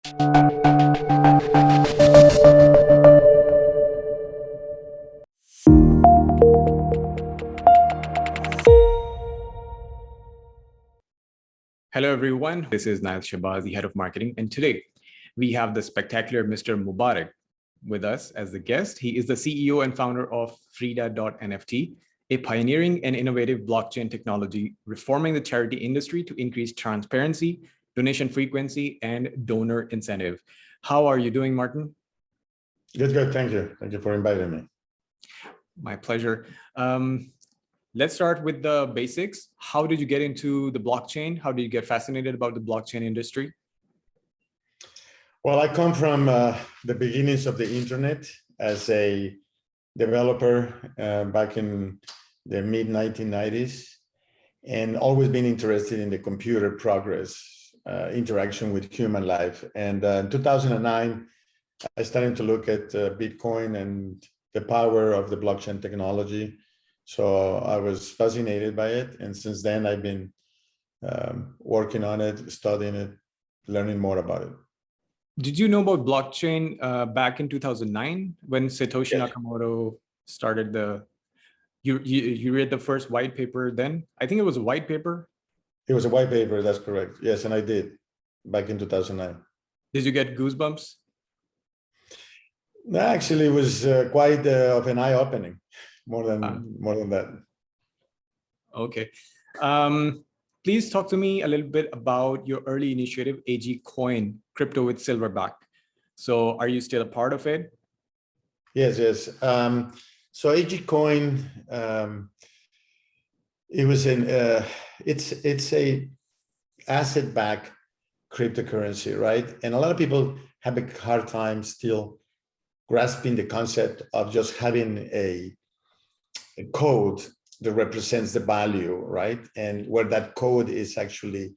Hello, everyone. This is Nail Shabazz, the head of marketing. And today we have the spectacular Mr. Mubarak with us as the guest. He is the CEO and founder of Frida.NFT, a pioneering and innovative blockchain technology reforming the charity industry to increase transparency, donation frequency, and donor incentive. How are you doing, Martin? Good. Thank you. Thank you for inviting me. My pleasure. Let's start with the basics. How did you get into the blockchain? How did you get fascinated about the blockchain industry? Well, I come from the beginnings of the internet as a developer back in the mid-1990s, and always been interested in the computer progress, interaction with human life. And in 2009, I started to look at Bitcoin and the power of the blockchain technology. So I was fascinated by it. And since then, I've been working on it, studying it, learning more about it. Did you know about blockchain back in 2009 when Satoshi Nakamoto started you read the first white paper then? I think it was a white paper. It was a white paper, that's correct. Yes, and I did back in 2009. Did you get goosebumps? Actually, it was quite of an eye-opening. More than that. Okay. Please talk to me a little bit about your early initiative, AG Coin, crypto with silverback. So are you still a part of it? Yes. So AG Coin, it's a asset-backed cryptocurrency, right? And a lot of people have a hard time still grasping the concept of just having a code that represents the value, right? And where that code is actually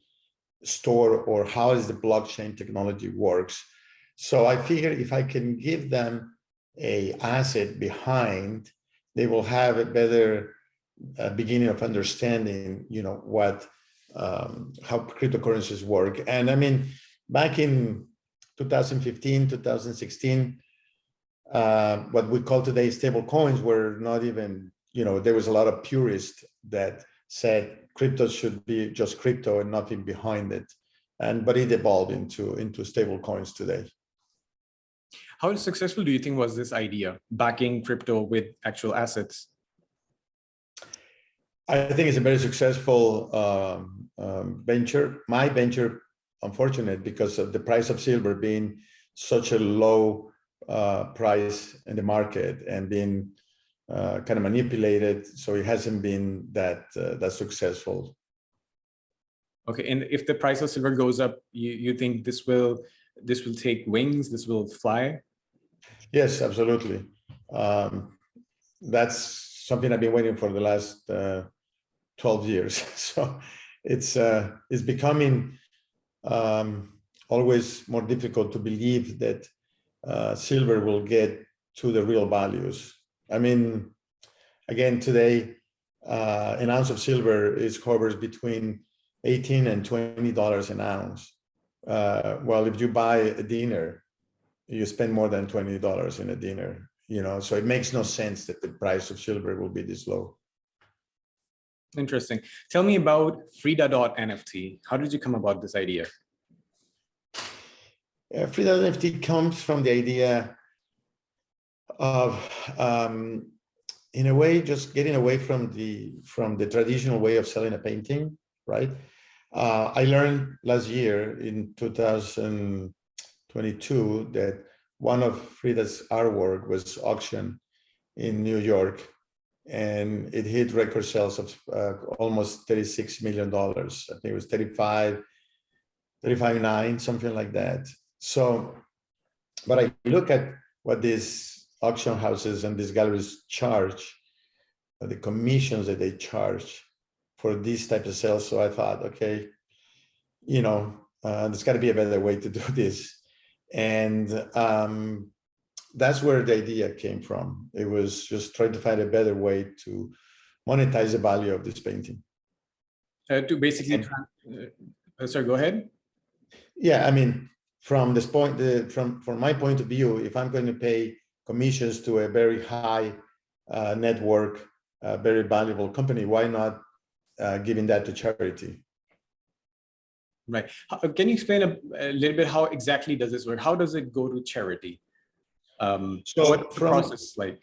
stored, or how is the blockchain technology works. So I figured if I can give them a asset behind, they will have a better beginning of understanding, how cryptocurrencies work. And I mean, back in 2015, 2016, what we call today stable coins were not even, there was a lot of purists that said crypto should be just crypto and nothing behind it. But it evolved into stable coins today. How successful do you think was this idea, backing crypto with actual assets? I think it's a very successful venture. My venture, unfortunate because of the price of silver being such a low price in the market and being kind of manipulated, so it hasn't been that successful. Okay, and if the price of silver goes up, you think this will take wings, this will fly? Yes, absolutely. That's something I've been waiting for the last 12 years. So it's becoming always more difficult to believe that silver will get to the real values. I mean, again, today, an ounce of silver hovers between $18 and $20 an ounce. Well, if you buy a dinner, you spend more than $20 in a dinner, so it makes no sense that the price of silver will be this low. Interesting. Tell me about Frida.NFT. How did you come about this idea? Frida.NFT comes from the idea of, in a way, just getting away from the traditional way of selling a painting, right? I learned last year in 2022 that one of Frida's artwork was auctioned in New York, and it hit record sales of almost $36 million. I think it was 35.9, something like that. So, but I look at what these auction houses and these galleries charge, the commissions that they charge for these types of sales. So I thought, okay, there's got to be a better way to do this. And that's where the idea came from. It was just trying to find a better way to monetize the value of this painting. To basically, sorry, go ahead. Yeah, I mean, from this point, from my point of view, if I'm going to pay commissions to a very high network, very valuable company, why not giving that to charity? Right. Can you explain a little bit how exactly does this work? How does it go to charity? So what's the process like?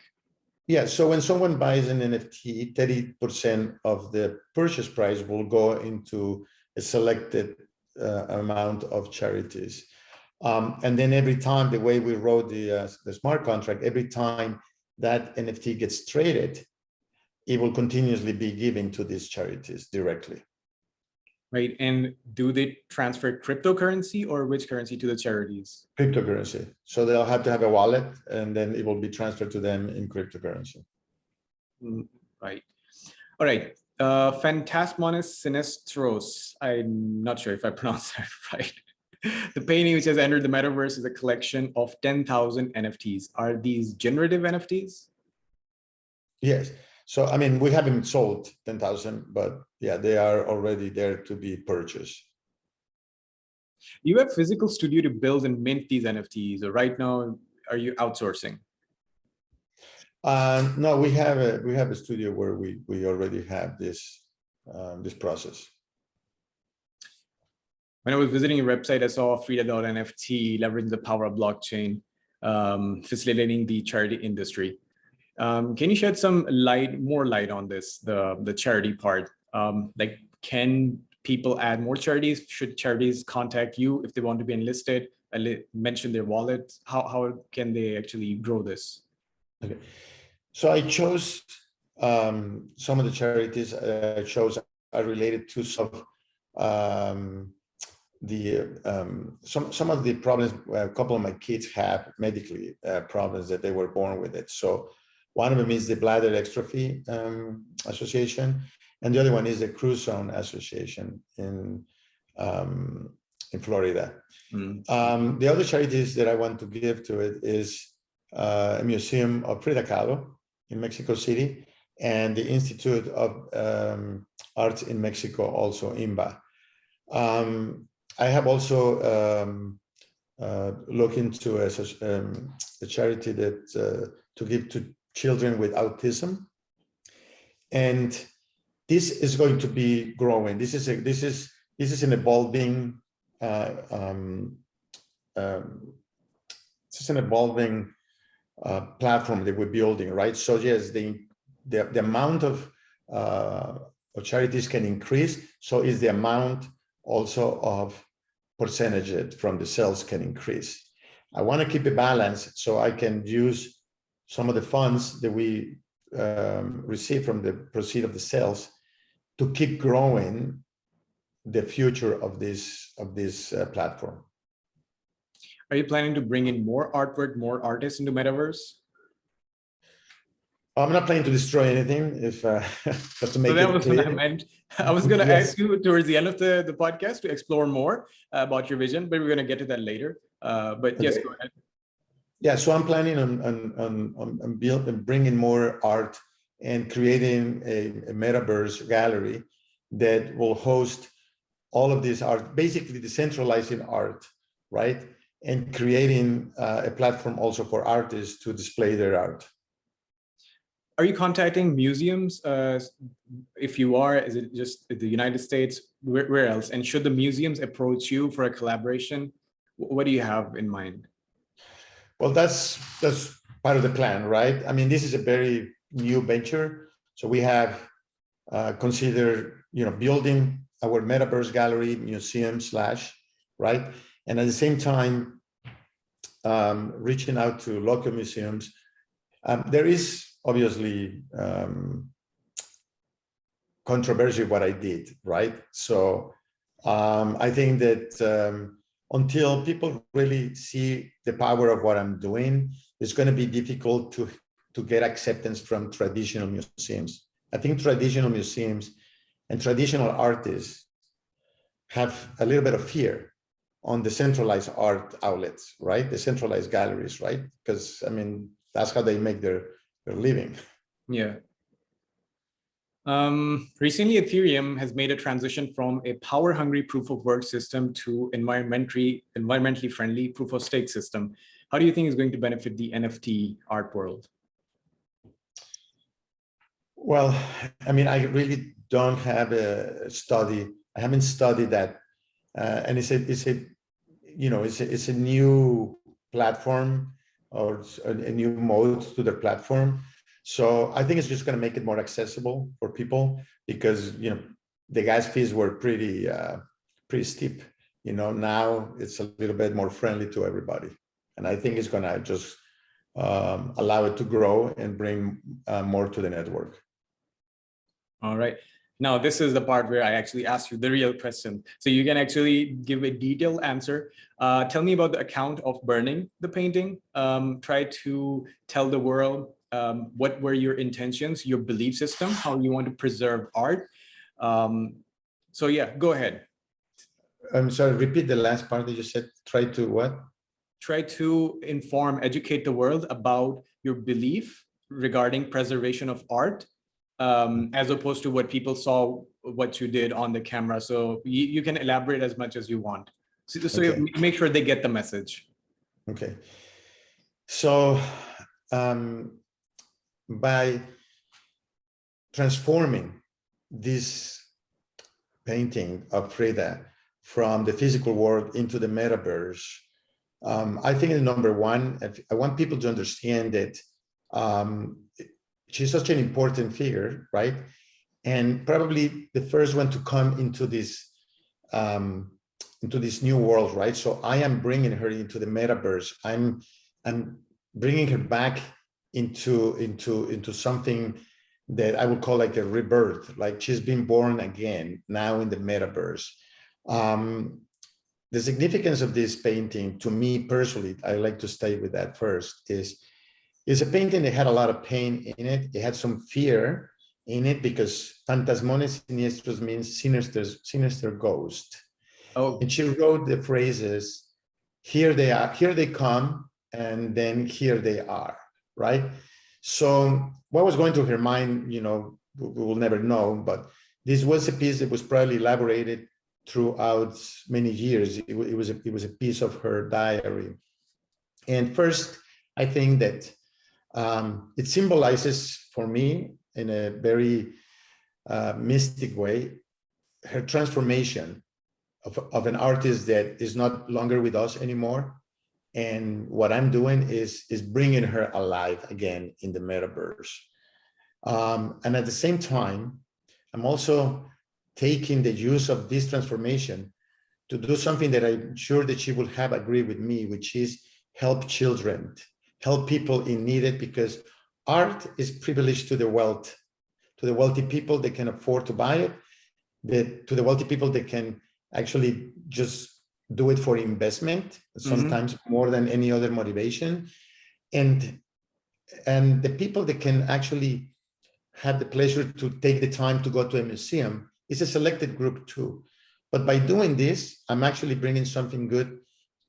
Yeah, so when someone buys an NFT, 30% of the purchase price will go into a selected amount of charities. And then every time, the way we wrote the smart contract, every time that NFT gets traded, it will continuously be given to these charities directly. Right. And do they transfer cryptocurrency or which currency to the charities? Cryptocurrency. So they'll have to have a wallet, and then it will be transferred to them in cryptocurrency. Right. All right. Fantasmones sinisteros. I'm not sure if I pronounced that right. The painting which has entered the metaverse is a collection of 10,000 NFTs. Are these generative NFTs? Yes. So, I mean, we haven't sold 10,000, but yeah, they are already there to be purchased. You have physical studio to build and mint these NFTs, or right now, are you outsourcing? No, we have a studio where we already have this process. When I was visiting your website, I saw Frida.NFT leveraging the power of blockchain, facilitating the charity industry. Can you shed some more light on this, the charity part? Like, can people add more charities? Should charities contact you if they want to be enlisted? Mention their wallet. How can they actually grow this? Okay, so I chose some of the charities I chose are related to some of the problems a couple of my kids have medically, problems that they were born with it. So one of them is the Bladder Extrophy Association, and the other one is the Cruise Zone Association in Florida. The other charities that I want to give to it is a museum of Frida Kahlo in Mexico City, and the Institute of Arts in Mexico, also INVA. I have also looked into a charity that to give to children with autism, and this is going to be growing. This is an evolving platform that we're building, right? So yes, the amount of charities can increase. So is the amount also of percentage from the sales can increase. I want to keep a balance so I can use some of the funds that we receive from the proceeds of the sales to keep growing the future of this platform. Are you planning to bring in more artwork, more artists into Metaverse? I'm not planning to destroy anything, if just to make that it was clear. what I meant. I was going to ask you towards the end of the podcast to explore more about your vision, but we're going to get to that later. But okay. Yes, go ahead. Yeah, so I'm planning on bringing more art and creating a Metaverse gallery that will host all of this art, basically decentralizing art, right? And creating a platform also for artists to display their art. Are you contacting museums? If you are, is it just the United States? Where else? And should the museums approach you for a collaboration? What do you have in mind? Well, that's part of the plan, right? I mean, this is a very new venture. So we have considered, building our Metaverse gallery museum / right? And at the same time, reaching out to local museums. There is obviously controversy what I did, right? So I think that until people really see the power of what I'm doing, it's going to be difficult to get acceptance from traditional museums. I think traditional museums and traditional artists have a little bit of fear on the centralized art outlets, right? The centralized galleries, right? Because I mean, that's how they make their living. Yeah. Recently, Ethereum has made a transition from a power-hungry proof-of-work system to environmentally friendly proof-of-stake system. How do you think is going to benefit the NFT art world? Well, I mean, I really don't have a study. I haven't studied that, and it's a new platform or a new mode to the platform. So I think it's just going to make it more accessible for people because the gas fees were pretty steep. Now it's a little bit more friendly to everybody, and I think it's going to just allow it to grow and bring more to the network. All right. Now, this is the part where I actually ask you the real question. So you can actually give a detailed answer. Tell me about the account of burning the painting. Try to tell the world what were your intentions, your belief system, how you want to preserve art. So yeah, go ahead. I'm sorry, repeat the last part that you said. Try to what? Try to educate the world about your belief regarding preservation of art. As opposed to what people saw, what you did on the camera. So you can elaborate as much as you want. So okay. Make sure they get the message. Okay. So by transforming this painting of Frida from the physical world into the metaverse, I think number one, I want people to understand that she's such an important figure, right? And probably the first one to come into this new world, right? So I am bringing her into the metaverse. I'm bringing her back into something that I would call like a rebirth, like she's been born again now in the metaverse. The significance of this painting, to me personally, I like to stay with that first, is a painting that had a lot of pain in it. It had some fear in it because Fantasmones sinisteros means sinister ghost. Oh. And she wrote the phrases, here they are, here they come, and then here they are, right? So what was going through her mind, we will never know, but this was a piece that was probably elaborated throughout many years. It was a piece of her diary. And first, I think that it symbolizes for me in a very mystic way her transformation of an artist that is not longer with us anymore. And what I'm doing is bringing her alive again in the metaverse. And at the same time, I'm also taking the use of this transformation to do something that I'm sure that she would have agreed with me, which is help children, help people in need, because art is privileged to the wealthy people that can afford to buy it, to the wealthy people that can actually just do it for investment, sometimes more than any other motivation. And the people that can actually have the pleasure to take the time to go to a museum is a selected group too. But by doing this, I'm actually bringing something good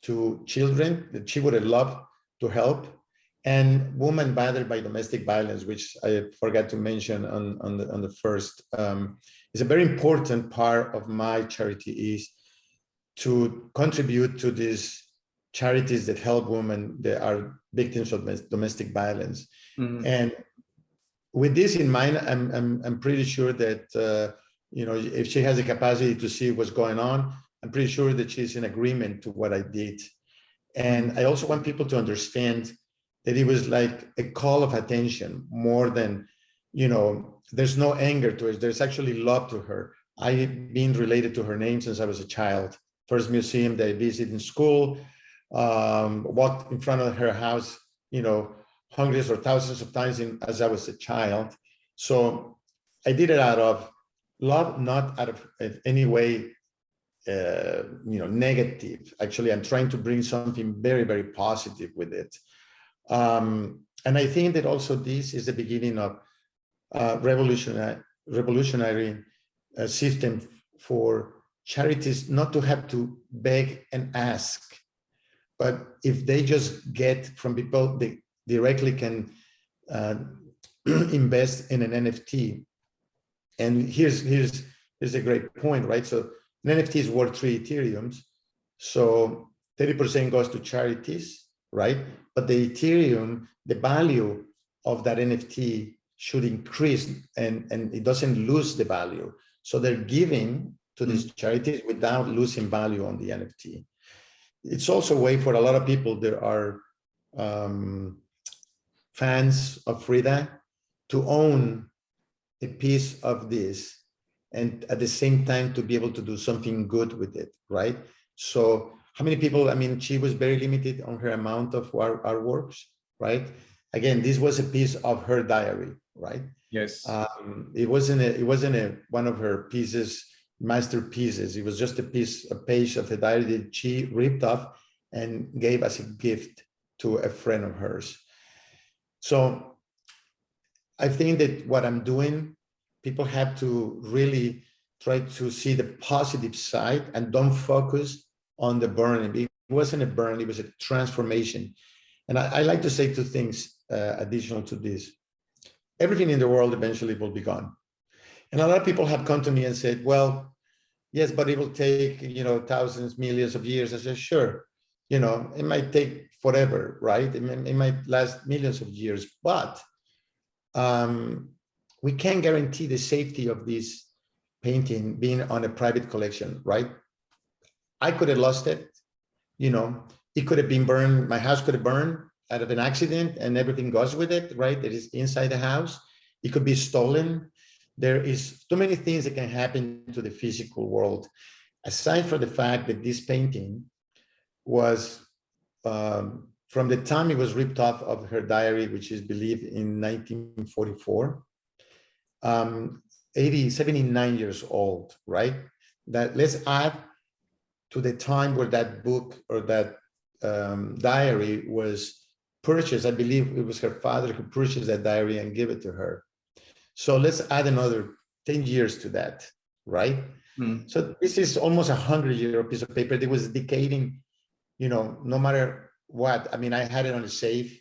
to children that she would have loved to help, and women battered by domestic violence, which I forgot to mention on the first, is a very important part of my charity, is to contribute to these charities that help women that are victims of domestic violence. And with this in mind, I'm pretty sure that if she has the capacity to see what's going on, I'm pretty sure that she's in agreement to what I did. And I also want people to understand that it was like a call of attention more than, there's no anger to it. There's actually love to her. I've been related to her name since I was a child. First museum that I visited in school, walked in front of her house, hundreds or thousands of times as I was a child. So I did it out of love, not out of any way, negative. Actually, I'm trying to bring something very, very positive with it. And I think that also this is the beginning of revolutionary system for charities not to have to beg and ask, but if they just get from people, they directly can invest in an NFT And here's a great point, right? So an NFT is worth 3 Ethereums. So 30% goes to charities, right? But the Ethereum, the value of that NFT should increase and it doesn't lose the value. So they're giving to these charities without losing value on the NFT. It's also a way for a lot of people. There are fans of Frida to own a piece of this and at the same time to be able to do something good with it, right? So how many people, I mean, she was very limited on her amount of artworks, right? Again, this was a piece of her diary, right? Yes. It wasn't one of her pieces, masterpieces. It was just a page of a diary that she ripped off and gave as a gift to a friend of hers. So I think that what I'm doing, people have to really try to see the positive side and don't focus on the burning. It wasn't a burn, it was a transformation. And I like to say two things additional to this. Everything in the world eventually will be gone. And a lot of people have come to me and said, well, yes, but it will take, thousands, millions of years. I said, sure, it might take forever, right? It might last millions of years, but we can't guarantee the safety of this painting being on a private collection, right? I could have lost it, it could have been burned. My house could have burned out of an accident and everything goes with it, right? It is inside the house. It could be stolen. There is too many things that can happen to the physical world. Aside from the fact that this painting was, from the time it was ripped off of her diary, which is believed in 1944, 79 years old, right? That let's add to the time where that book or that diary was purchased. I believe it was her father who purchased that diary and gave it to her. So let's add another 10 years to that, right? So this is almost 100-year piece of paper that was decaying, no matter what. I mean, I had it on a safe.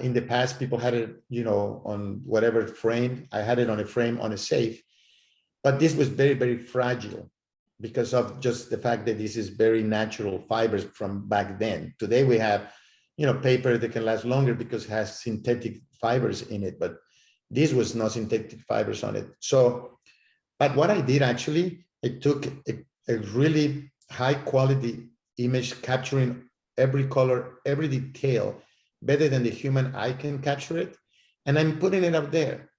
In the past, people had it, on whatever frame. I had it on a frame on a safe. But this was very, very fragile because of just the fact that this is very natural fibers from back then. Today we have, paper that can last longer because it has synthetic fibers in it, but this was no synthetic fibers on it. So, but what I did actually, I took a really high quality image capturing every color, every detail, better than the human eye can capture it. And I'm putting it up there.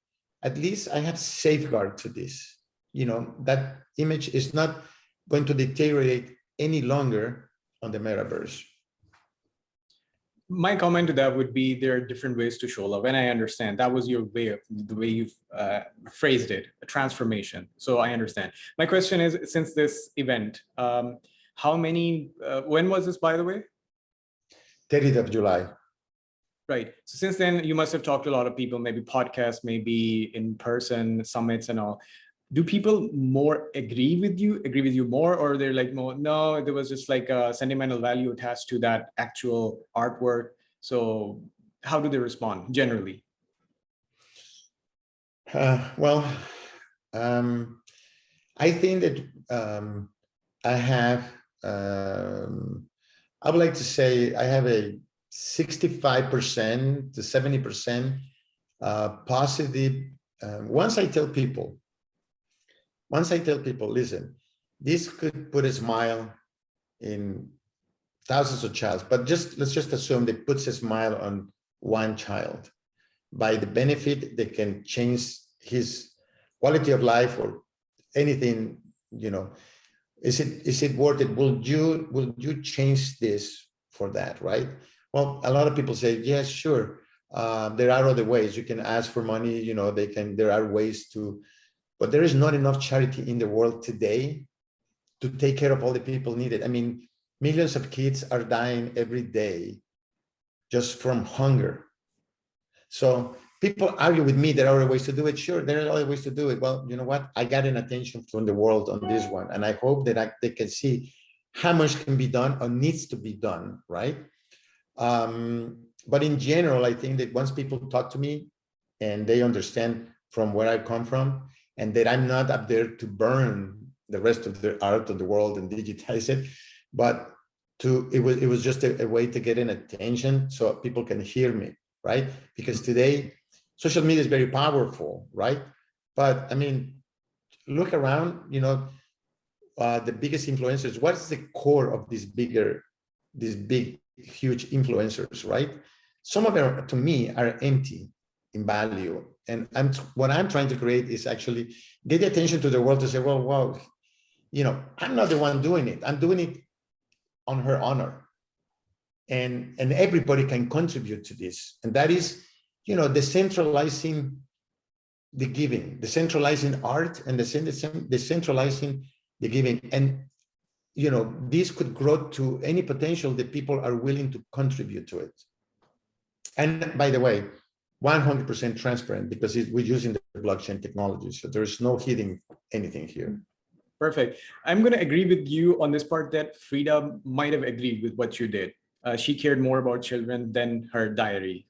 At least I have safeguard to this. That image is not going to deteriorate any longer on the metaverse. My comment to that would be there are different ways to show love. And I understand that was your way of the way you've phrased it, a transformation. So I understand. My question is, since this event, how many, when was this, by the way? 30th of July. Right. So since then, you must have talked to a lot of people, maybe podcasts, maybe in person, summits and all. Do people more agree with you more, or they're like, no, there was just like a sentimental value attached to that actual artwork? So how do they respond generally? Well, I think that I have, I would like to say I have a 65% to 70% positive. Once I tell people, listen, this could put a smile in thousands of childs, but let's just assume that puts a smile on one child. By the benefit, they can change his quality of life or anything, Is it worth it? Will you change this for that, right? Well, a lot of people say, yes, sure. There are other ways. You can ask for money, there are ways to, but there is not enough charity in the world today to take care of all the people needed. I mean, millions of kids are dying every day just from hunger. So people argue with me, there are other ways to do it. Sure, there are other ways to do it. Well, you know what? I got an attention from the world on this one. And I hope that they can see how much can be done or needs to be done, right? But in general, I think that once people talk to me and they understand from where I come from, and that I'm not up there to burn the rest of the art of the world and digitize it, but it was just a way to get an attention so people can hear me, right? Because today social media is very powerful, right? But I mean, look around, the biggest influencers, what is the core of these big, huge influencers, right? Some of them, to me, are empty in value. And what I'm trying to create is actually get the attention to the world to say, well, wow, I'm not the one doing it. I'm doing it on her honor. And everybody can contribute to this. And that is, decentralizing the giving, decentralizing art, and decentralizing the giving. And, this could grow to any potential that people are willing to contribute to it. And by the way, 100% transparent, because we're using the blockchain technology. So there's no hiding anything here. Perfect. I'm going to agree with you on this part that Frida might have agreed with what you did. She cared more about children than her diary.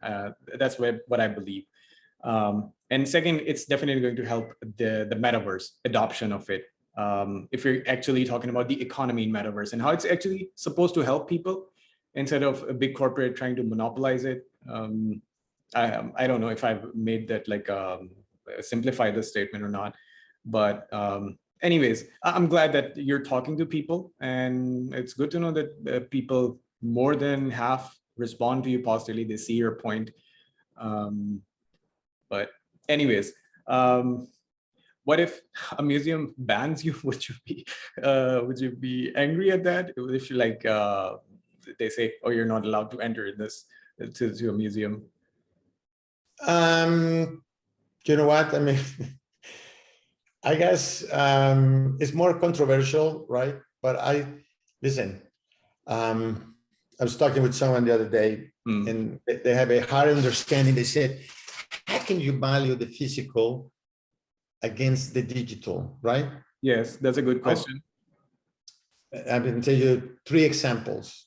That's what I believe. And second, it's definitely going to help the metaverse adoption of it. If you're actually talking about the economy in metaverse and how it's actually supposed to help people instead of a big corporate trying to monopolize it. I don't know if I've made that simplify the statement or not, but anyways, I'm glad that you're talking to people, and it's good to know that people, more than half, respond to you positively. They see your point. But anyways, what if a museum bans you? Would you be angry at that? If you they say, oh, you're not allowed to enter this to a museum? You know what? I mean, I guess it's more controversial, right? But listen, I was talking with someone the other day, and they have a hard understanding. They said, how can you value the physical against the digital, right? Yes, that's a good question. I'm going to tell you 3 examples.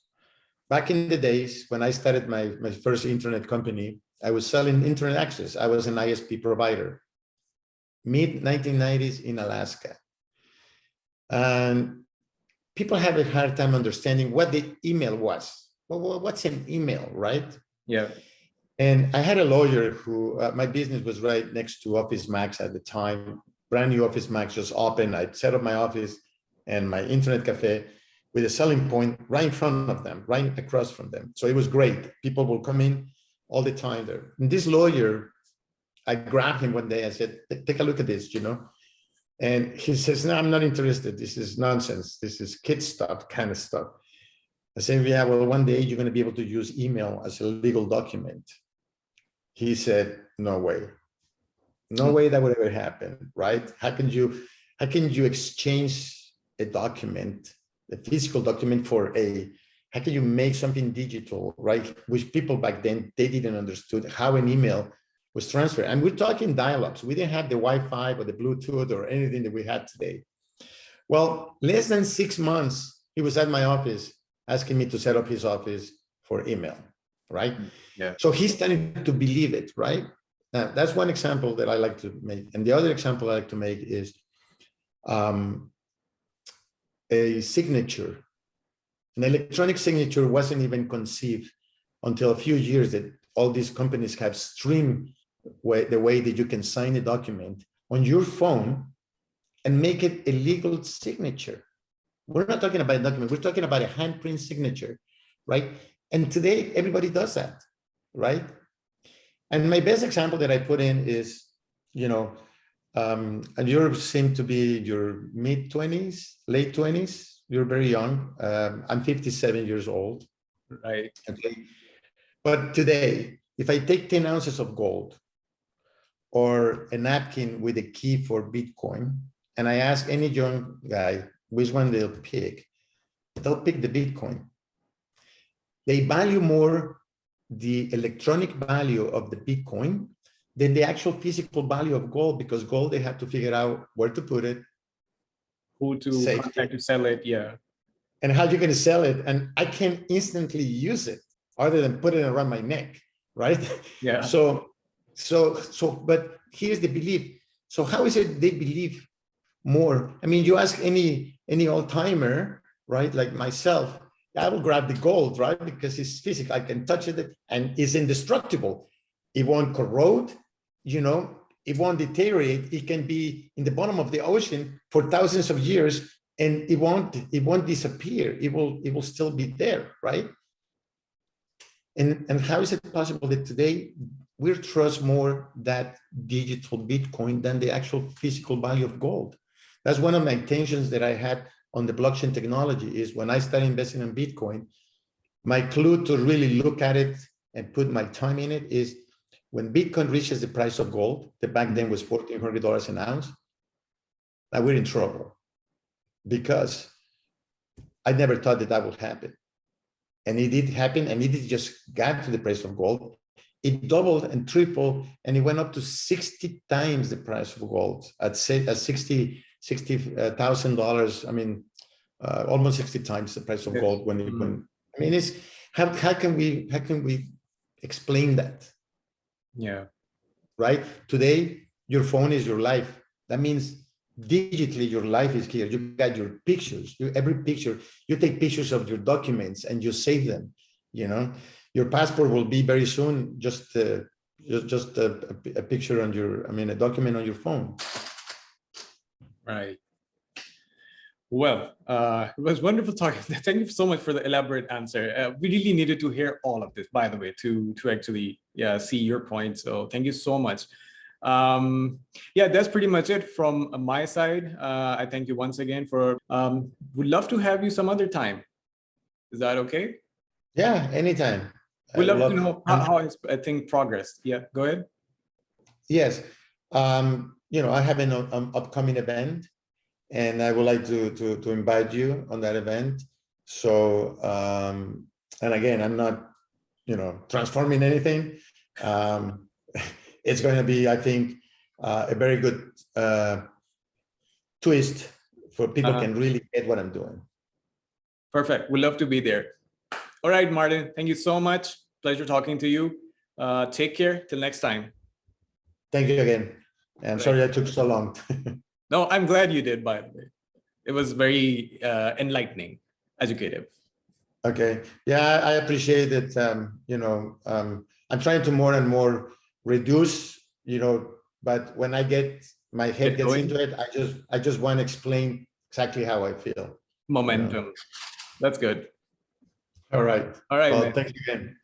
Back in the days when I started my first internet company, I was selling internet access. I was an ISP provider, mid-1990s in Alaska. And people have a hard time understanding what the email was. Well, what's an email, right? Yeah. And I had a lawyer who, my business was right next to Office Max at the time. Brand new Office Max just opened. I set up my office and my internet cafe with a selling point right in front of them, right across from them. So it was great. People will come in all the time there. And this lawyer, I grabbed him one day. I said, take a look at this, And he says, no, I'm not interested. This is nonsense. This is kid stuff, kind of stuff. I said, yeah, well, one day you're going to be able to use email as a legal document. He said, no way. No way that would ever happen, right? How can you exchange a document, a physical document how can you make something digital, right? Which people back then, they didn't understood how an email was transferred. And we're talking dial-ups. We didn't have the Wi-Fi or the Bluetooth or anything that we had today. Well, less than 6 months, he was at my office asking me to set up his office for email, right? Yeah. So he's starting to believe it, right? Now, that's one example that I like to make. And the other example I like to make is a signature. An electronic signature wasn't even conceived until a few years that all these companies have streamed the way that you can sign a document on your phone and make it a legal signature. We're not talking about a document. We're talking about a handprint signature, right? And today, everybody does that, right? And my best example that I put in is, and you seem to be your mid-20s, late 20s. You're very young. I'm 57 years old. Right. Okay. But today, if I take 10 ounces of gold or a napkin with a key for Bitcoin, and I ask any young guy which one they'll pick the Bitcoin. They value more the electronic value of the Bitcoin than the actual physical value of gold, because gold, they have to figure out where to put it, who to contact to sell it, yeah. And how you're going to sell it. And I can instantly use it other than put it around my neck, right? Yeah. So, but here's the belief. So how is it they believe more? I mean, you ask any old timer, right? Like myself, I will grab the gold, right? Because it's physical, I can touch it and it's indestructible. It won't corrode, it won't deteriorate. It can be in the bottom of the ocean for thousands of years and it won't disappear. It will still be there, right? And how is it possible that today we trust more that digital Bitcoin than the actual physical value of gold? That's one of my intentions that I had on the blockchain technology is when I started investing in Bitcoin, my clue to really look at it and put my time in it is when Bitcoin reaches the price of gold, that back then was $1,400 an ounce, now we're in trouble because I never thought that would happen. And it did happen, and it just got to the price of gold. It doubled and tripled, and it went up to 60 times the price of gold at $60,000. I mean, almost 60 times the price of gold when it went. I mean, it's how can we explain that? Yeah. Right. Today, your phone is your life. That means digitally your life is here. You got your pictures. Every picture, you take pictures of your documents and you save them. Your passport will be very soon just a picture on a document on your phone. Right. Well, it was wonderful talking. Thank you so much for the elaborate answer. We really needed to hear all of this, by the way, to actually see your point. So thank you so much. That's pretty much it from my side. I thank you once again for. Would love to have you some other time. Is that okay? Yeah, anytime. We'd love to know how I think progressed. Yeah, go ahead. Yes. I have an upcoming event, and I would like to invite you on that event. So, and again, I'm not, transforming anything. It's going to be, I think, a very good twist for people can really get what I'm doing. Perfect. We'd love to be there. All right, Martin, thank you so much. Pleasure talking to you. Take care. Till next time. Thank you again. And sorry I took so long. No, I'm glad you did, by the way. It was very enlightening, educative. Okay. Yeah, I appreciate it. I'm trying to more and more reduce, but when I get my head gets into it, I just want to explain exactly how I feel. Momentum. That's good. All right. All right. Well, thank you again.